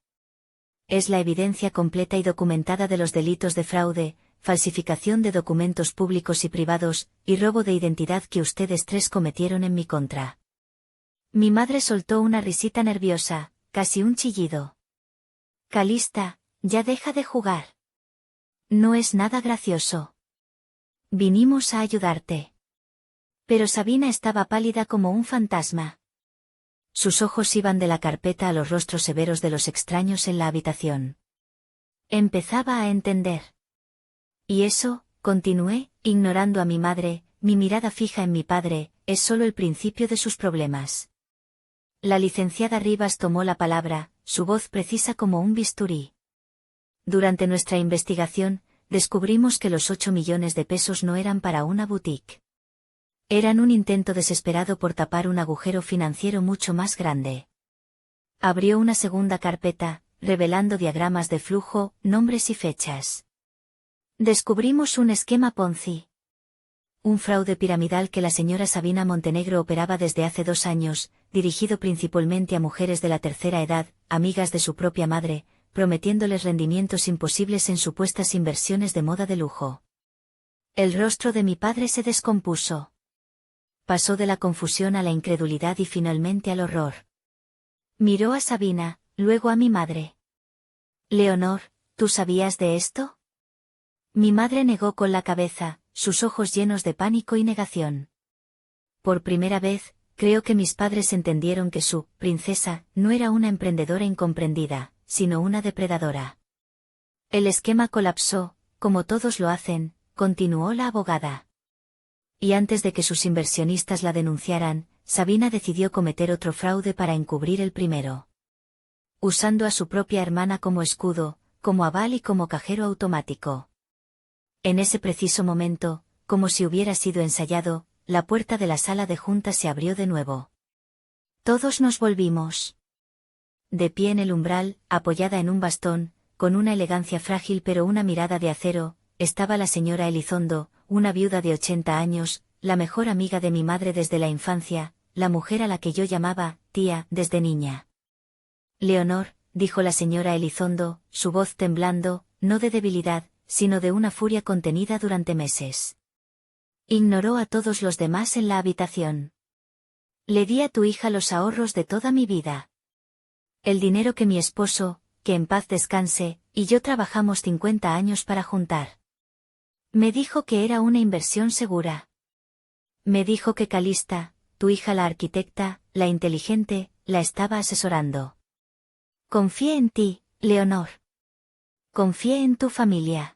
Speaker 1: Es la evidencia completa y documentada de los delitos de fraude, falsificación de documentos públicos y privados, y robo de identidad que ustedes 3 cometieron en mi contra. Mi madre soltó una risita nerviosa, casi un chillido. Calista, ya deja de jugar. No es nada gracioso. Vinimos a ayudarte. Pero Sabina estaba pálida como un fantasma. Sus ojos iban de la carpeta a los rostros severos de los extraños en la habitación. Empezaba a entender. Y eso, continué, ignorando a mi madre, mi mirada fija en mi padre, es solo el principio de sus problemas. La licenciada Rivas tomó la palabra, su voz precisa como un bisturí. Durante nuestra investigación, descubrimos que los 8 millones de pesos no eran para una boutique. Eran un intento desesperado por tapar un agujero financiero mucho más grande. Abrió una segunda carpeta, revelando diagramas de flujo, nombres y fechas. Descubrimos un esquema Ponzi. Un fraude piramidal que la señora Sabina Montenegro operaba desde hace 2 años, dirigido principalmente a mujeres de la tercera edad, amigas de su propia madre, prometiéndoles rendimientos imposibles en supuestas inversiones de moda de lujo. El rostro de mi padre se descompuso. Pasó de la confusión a la incredulidad y finalmente al horror. Miró a Sabina, luego a mi madre. Leonor, ¿tú sabías de esto? Mi madre negó con la cabeza, sus ojos llenos de pánico y negación. Por primera vez, creo que mis padres entendieron que su princesa no era una emprendedora incomprendida, sino una depredadora. El esquema colapsó, como todos lo hacen, continuó la abogada. Y antes de que sus inversionistas la denunciaran, Sabina decidió cometer otro fraude para encubrir el primero. Usando a su propia hermana como escudo, como aval y como cajero automático. En ese preciso momento, como si hubiera sido ensayado, la puerta de la sala de juntas se abrió de nuevo. Todos nos volvimos. De pie en el umbral, apoyada en un bastón, con una elegancia frágil pero una mirada de acero, estaba la señora Elizondo, una viuda de 80 años, la mejor amiga de mi madre desde la infancia, la mujer a la que yo llamaba tía desde niña. Leonor, dijo la señora Elizondo, su voz temblando, no de debilidad, sino de una furia contenida durante meses. Ignoró a todos los demás en la habitación. Le di a tu hija los ahorros de toda mi vida. El dinero que mi esposo, que en paz descanse, y yo trabajamos 50 años para juntar. Me dijo que era una inversión segura. Me dijo que Calista, tu hija la arquitecta, la inteligente, la estaba asesorando. Confié en ti, Leonor. Confié en tu familia.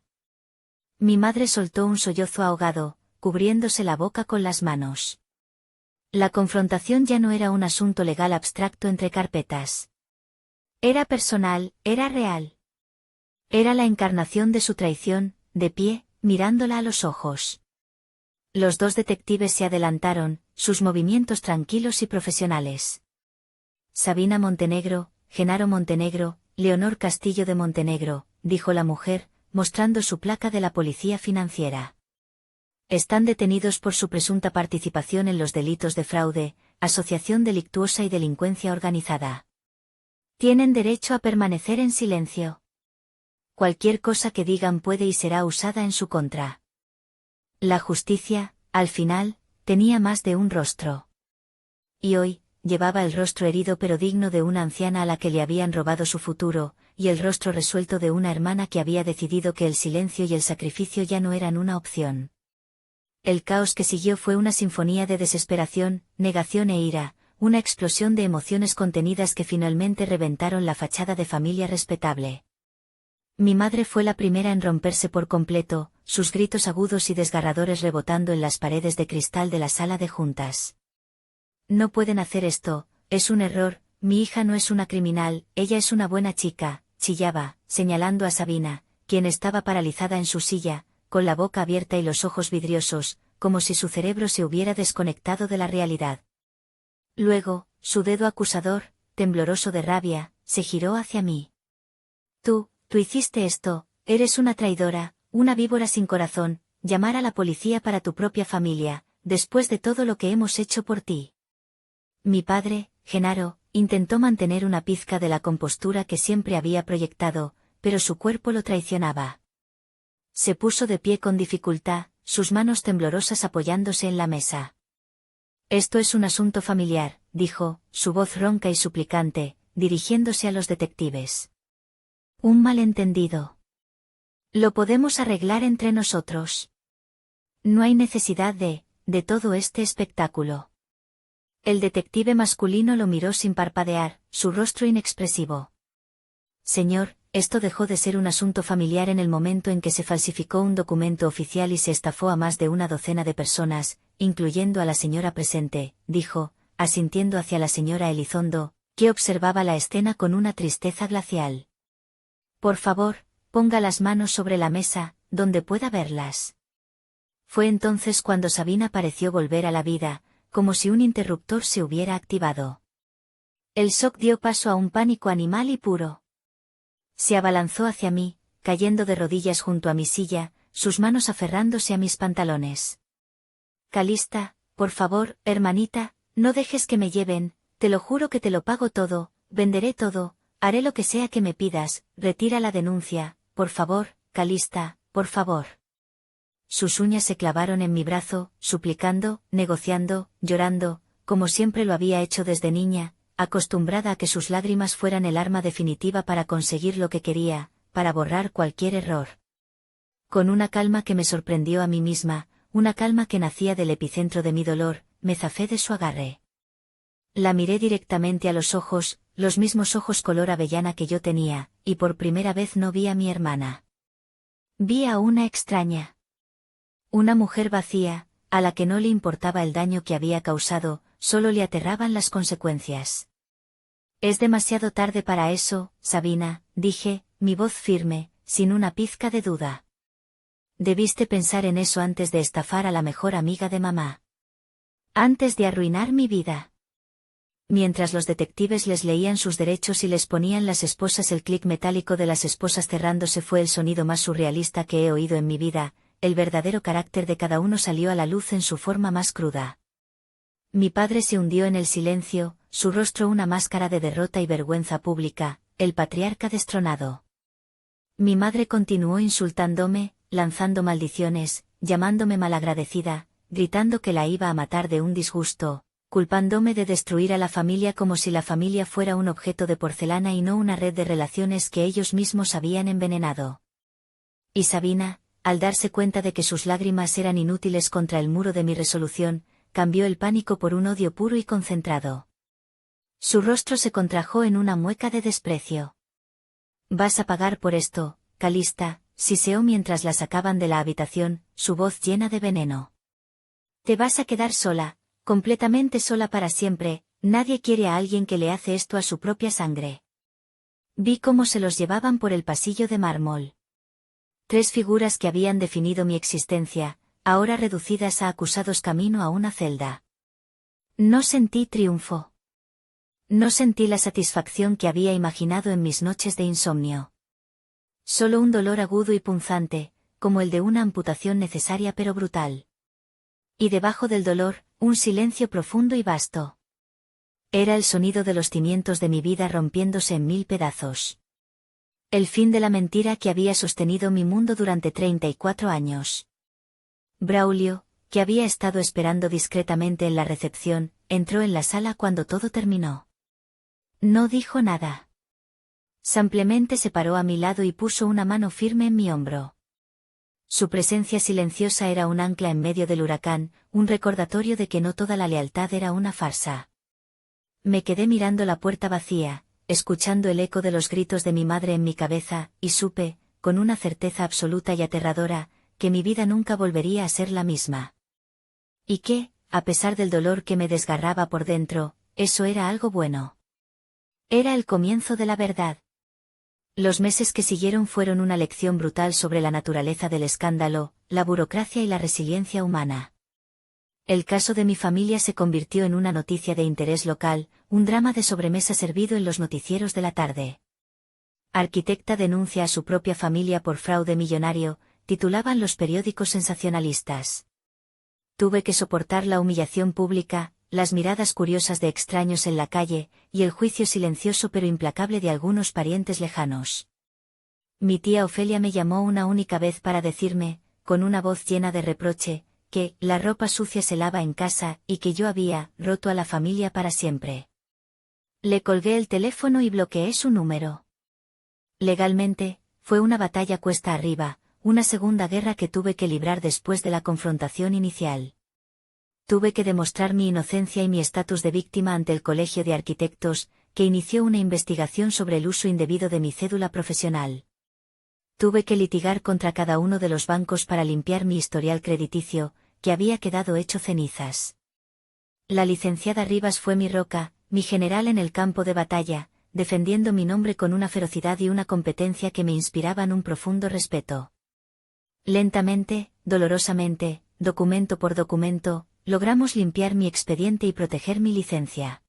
Speaker 1: Mi madre soltó un sollozo ahogado, cubriéndose la boca con las manos. La confrontación ya no era un asunto legal abstracto entre carpetas. Era personal, era real. Era la encarnación de su traición, de pie, mirándola a los ojos. Los 2 detectives se adelantaron, sus movimientos tranquilos y profesionales. Sabina Montenegro, Genaro Montenegro, Leonor Castillo de Montenegro, dijo la mujer, mostrando su placa de la policía financiera. Están detenidos por su presunta participación en los delitos de fraude, asociación delictuosa y delincuencia organizada. Tienen derecho a permanecer en silencio. Cualquier cosa que digan puede y será usada en su contra. La justicia, al final, tenía más de un rostro. Y hoy, llevaba el rostro herido pero digno de una anciana a la que le habían robado su futuro, y el rostro resuelto de una hermana que había decidido que el silencio y el sacrificio ya no eran una opción. El caos que siguió fue una sinfonía de desesperación, negación e ira, una explosión de emociones contenidas que finalmente reventaron la fachada de familia respetable. Mi madre fue la primera en romperse por completo, sus gritos agudos y desgarradores rebotando en las paredes de cristal de la sala de juntas. No pueden hacer esto, es un error, mi hija no es una criminal, ella es una buena chica, chillaba, señalando a Sabina, quien estaba paralizada en su silla, con la boca abierta y los ojos vidriosos, como si su cerebro se hubiera desconectado de la realidad. Luego, su dedo acusador, tembloroso de rabia, se giró hacia mí. Tú hiciste esto, eres una traidora, una víbora sin corazón, llamar a la policía para tu propia familia, después de todo lo que hemos hecho por ti. Mi padre, Genaro, intentó mantener una pizca de la compostura que siempre había proyectado, pero su cuerpo lo traicionaba. Se puso de pie con dificultad, sus manos temblorosas apoyándose en la mesa. Esto es un asunto familiar, dijo, su voz ronca y suplicante, dirigiéndose a los detectives. Un malentendido. Lo podemos arreglar entre nosotros. No hay necesidad de todo este espectáculo. El detective masculino lo miró sin parpadear, su rostro inexpresivo. Señor, esto dejó de ser un asunto familiar en el momento en que se falsificó un documento oficial y se estafó a más de una docena de personas, incluyendo a la señora presente, dijo, asintiendo hacia la señora Elizondo, que observaba la escena con una tristeza glacial. Por favor, ponga las manos sobre la mesa, donde pueda verlas. Fue entonces cuando Sabina pareció volver a la vida, como si un interruptor se hubiera activado. El shock dio paso a un pánico animal y puro. Se abalanzó hacia mí, cayendo de rodillas junto a mi silla, sus manos aferrándose a mis pantalones. Calista, por favor, hermanita, no dejes que me lleven, te lo juro que te lo pago todo, venderé todo, haré lo que sea que me pidas, retira la denuncia, por favor, Calista, por favor. Sus uñas se clavaron en mi brazo, suplicando, negociando, llorando, como siempre lo había hecho desde niña, acostumbrada a que sus lágrimas fueran el arma definitiva para conseguir lo que quería, para borrar cualquier error. Con una calma que me sorprendió a mí misma, una calma que nacía del epicentro de mi dolor, me zafé de su agarre. La miré directamente a los ojos, los mismos ojos color avellana que yo tenía, y por primera vez no vi a mi hermana. Vi a una extraña. Una mujer vacía, a la que no le importaba el daño que había causado, solo le aterraban las consecuencias. Es demasiado tarde para eso, Sabina, dije, mi voz firme, sin una pizca de duda. Debiste pensar en eso antes de estafar a la mejor amiga de mamá. Antes de arruinar mi vida. Mientras los detectives les leían sus derechos y les ponían las esposas, el clic metálico de las esposas cerrándose fue el sonido más surrealista que he oído en mi vida, el verdadero carácter de cada uno salió a la luz en su forma más cruda. Mi padre se hundió en el silencio, su rostro una máscara de derrota y vergüenza pública, el patriarca destronado. Mi madre continuó insultándome, lanzando maldiciones, llamándome malagradecida, gritando que la iba a matar de un disgusto, culpándome de destruir a la familia como si la familia fuera un objeto de porcelana y no una red de relaciones que ellos mismos habían envenenado. Y Sabina, al darse cuenta de que sus lágrimas eran inútiles contra el muro de mi resolución, cambió el pánico por un odio puro y concentrado. Su rostro se contrajo en una mueca de desprecio. «Vas a pagar por esto, Calista», siseó mientras la sacaban de la habitación, su voz llena de veneno. «Te vas a quedar sola, completamente sola para siempre, nadie quiere a alguien que le hace esto a su propia sangre». Vi cómo se los llevaban por el pasillo de mármol. 3 figuras que habían definido mi existencia, ahora reducidas a acusados camino a una celda. No sentí triunfo. No sentí la satisfacción que había imaginado en mis noches de insomnio. Solo un dolor agudo y punzante, como el de una amputación necesaria pero brutal. Y debajo del dolor, un silencio profundo y vasto. Era el sonido de los cimientos de mi vida rompiéndose en 1000 pedazos. El fin de la mentira que había sostenido mi mundo durante 34 años. Braulio, que había estado esperando discretamente en la recepción, entró en la sala cuando todo terminó. No dijo nada. Simplemente se paró a mi lado y puso una mano firme en mi hombro. Su presencia silenciosa era un ancla en medio del huracán, un recordatorio de que no toda la lealtad era una farsa. Me quedé mirando la puerta vacía, escuchando el eco de los gritos de mi madre en mi cabeza, y supe, con una certeza absoluta y aterradora, que mi vida nunca volvería a ser la misma. Y que, a pesar del dolor que me desgarraba por dentro, eso era algo bueno. Era el comienzo de la verdad. Los meses que siguieron fueron una lección brutal sobre la naturaleza del escándalo, la burocracia y la resiliencia humana. El caso de mi familia se convirtió en una noticia de interés local, un drama de sobremesa servido en los noticieros de la tarde. Arquitecta denuncia a su propia familia por fraude millonario, titulaban los periódicos sensacionalistas. Tuve que soportar la humillación pública, las miradas curiosas de extraños en la calle, y el juicio silencioso pero implacable de algunos parientes lejanos. Mi tía Ofelia me llamó una única vez para decirme, con una voz llena de reproche, que la ropa sucia se lava en casa y que yo había roto a la familia para siempre. Le colgué el teléfono y bloqueé su número. Legalmente, fue una batalla cuesta arriba, una segunda guerra que tuve que librar después de la confrontación inicial. Tuve que demostrar mi inocencia y mi estatus de víctima ante el Colegio de Arquitectos, que inició una investigación sobre el uso indebido de mi cédula profesional. Tuve que litigar contra cada uno de los bancos para limpiar mi historial crediticio, que había quedado hecho cenizas. La licenciada Rivas fue mi roca, mi general en el campo de batalla, defendiendo mi nombre con una ferocidad y una competencia que me inspiraban un profundo respeto. Lentamente, dolorosamente, documento por documento, logramos limpiar mi expediente y proteger mi licencia.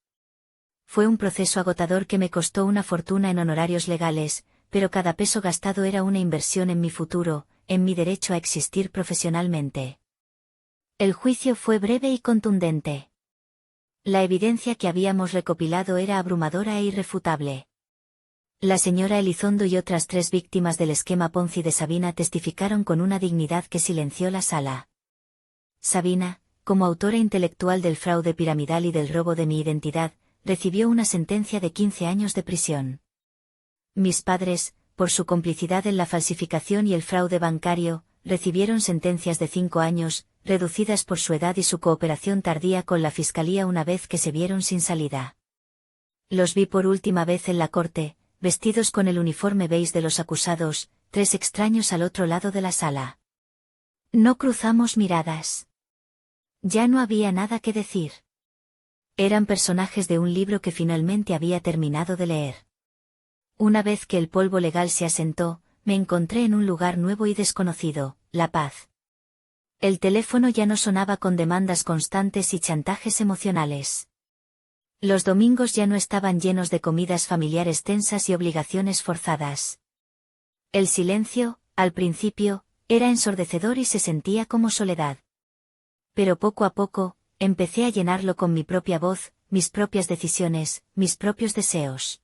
Speaker 1: Fue un proceso agotador que me costó una fortuna en honorarios legales, pero cada peso gastado era una inversión en mi futuro, en mi derecho a existir profesionalmente. El juicio fue breve y contundente. La evidencia que habíamos recopilado era abrumadora e irrefutable. La señora Elizondo y otras 3 víctimas del esquema Ponzi de Sabina testificaron con una dignidad que silenció la sala. Sabina, como autora intelectual del fraude piramidal y del robo de mi identidad, recibió una sentencia de 15 años de prisión. Mis padres, por su complicidad en la falsificación y el fraude bancario, recibieron sentencias de 5 años, reducidas por su edad y su cooperación tardía con la fiscalía una vez que se vieron sin salida. Los vi por última vez en la corte, vestidos con el uniforme beige de los acusados, 3 extraños al otro lado de la sala. No cruzamos miradas. Ya no había nada que decir. Eran personajes de un libro que finalmente había terminado de leer. Una vez que el polvo legal se asentó, me encontré en un lugar nuevo y desconocido, La Paz. El teléfono ya no sonaba con demandas constantes y chantajes emocionales. Los domingos ya no estaban llenos de comidas familiares tensas y obligaciones forzadas. El silencio, al principio, era ensordecedor y se sentía como soledad. Pero poco a poco, empecé a llenarlo con mi propia voz, mis propias decisiones, mis propios deseos.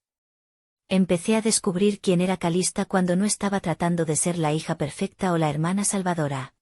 Speaker 1: Empecé a descubrir quién era Calista cuando no estaba tratando de ser la hija perfecta o la hermana salvadora.